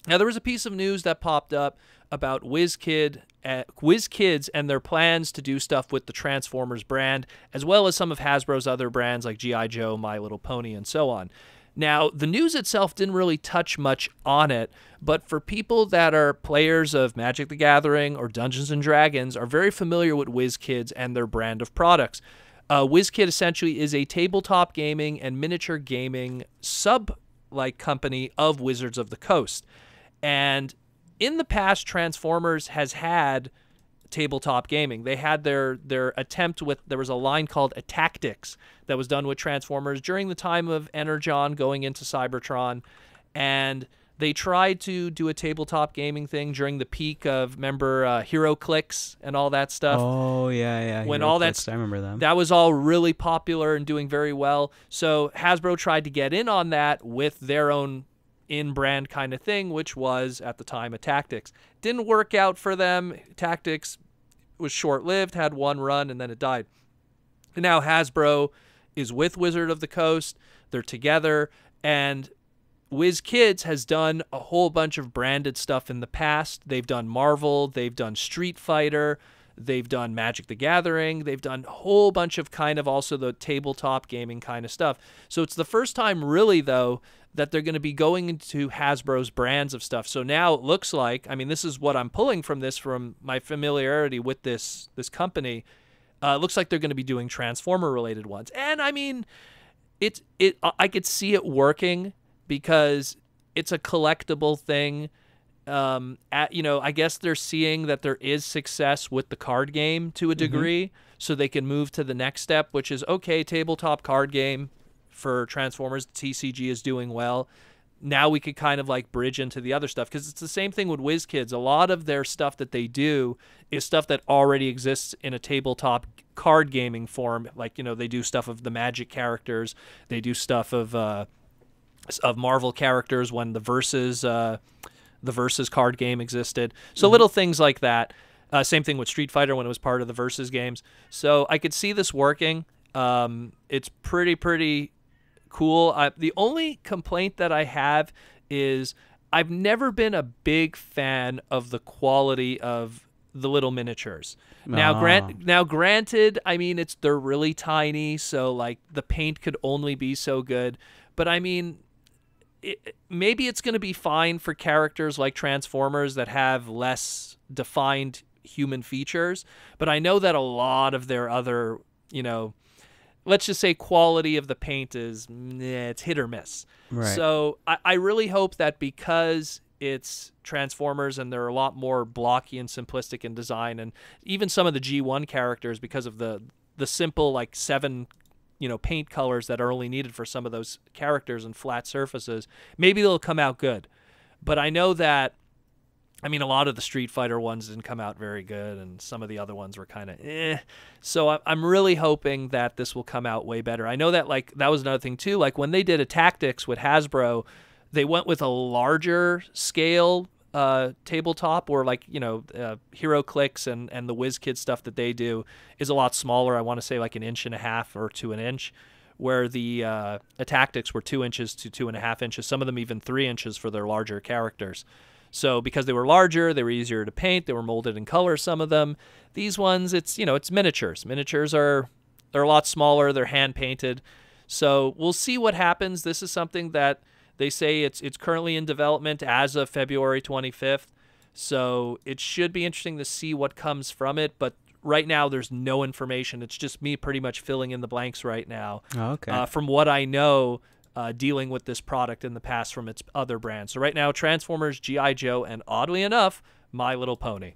Now, there was a piece of news that popped up about WizKids and their plans to do stuff with the Transformers brand, as well as some of Hasbro's other brands like G.I. Joe, My Little Pony, and so on. Now, the news itself didn't really touch much on it, but for people that are players of Magic the Gathering or Dungeons & Dragons are very familiar with WizKids and their brand of products. WizKid essentially is a tabletop gaming and miniature gaming sub-like company of Wizards of the Coast. And in the past, Transformers has had tabletop gaming. They had their attempt with, there was a line called Attacktix that was done with Transformers during the time of Energon going into Cybertron. And they tried to do a tabletop gaming thing during the peak of, remember, HeroClix and all that stuff. Oh, yeah. When all that, I remember them. That was all really popular and doing very well. So Hasbro tried to get in on that with their own in-brand kind of thing, which was, at the time, Attacktix. Didn't work out for them. Attacktix was short-lived, had one run, and then it died. And now Hasbro is with Wizard of the Coast. They're together, and WizKids has done a whole bunch of branded stuff in the past. They've done Marvel, they've done Street Fighter, they've done Magic the Gathering, they've done a whole bunch of kind of also the tabletop gaming kind of stuff. So it's the first time really, though, that they're going to be going into Hasbro's brands of stuff. So now it looks like, I mean, this is what I'm pulling from this, from my familiarity with this company. It looks like they're going to be doing Transformer-related ones. And, I mean, I could see it working because it's a collectible thing. I guess they're seeing that there is success with the card game to a degree, so they can move to the next step, which is, okay, tabletop card game for Transformers, TCG is doing well. Now we could kind of like bridge into the other stuff, because it's the same thing with WizKids. A lot of their stuff that they do is stuff that already exists in a tabletop card gaming form. Like, they do stuff of the Magic characters. They do stuff of Marvel characters when the Versus card game existed. So little things like that. Same thing with Street Fighter when it was part of the Versus games. So I could see this working. It's pretty cool. The only complaint that I have is I've never been a big fan of the quality of the little miniatures. Now, granted, I mean, they're really tiny, so like the paint could only be so good. But I mean, maybe it's going to be fine for characters like Transformers that have less defined human features. But I know that a lot of their other, let's just say quality of the paint is, it's hit or miss. Right. So I really hope that because it's Transformers and they're a lot more blocky and simplistic in design, and even some of the G1 characters, because of the simple like 7 paint colors that are only needed for some of those characters and flat surfaces, maybe they'll come out good. But I know that, I mean, a lot of the Street Fighter ones didn't come out very good, and some of the other ones were kind of eh. So I'm really hoping that this will come out way better. I know that, like, that was another thing too. Like when they did Attacktix with Hasbro, they went with a larger scale tabletop, or like, HeroClix and the WizKids stuff that they do is a lot smaller. I want to say like 1.5 inches or to 1 inch, where the Attacktix were 2 inches to 2.5 inches. Some of them even 3 inches for their larger characters. So because they were larger, they were easier to paint. They were molded in color, some of them. These ones, it's miniatures. Miniatures they're a lot smaller. They're hand painted. So we'll see what happens. This is something that they say it's currently in development as of February 25th. So it should be interesting to see what comes from it. But right now, there's no information. It's just me pretty much filling in the blanks right now. Oh, okay. From what I know, dealing with this product in the past from its other brands. So right now, Transformers, G.I. Joe, and oddly enough, My Little Pony.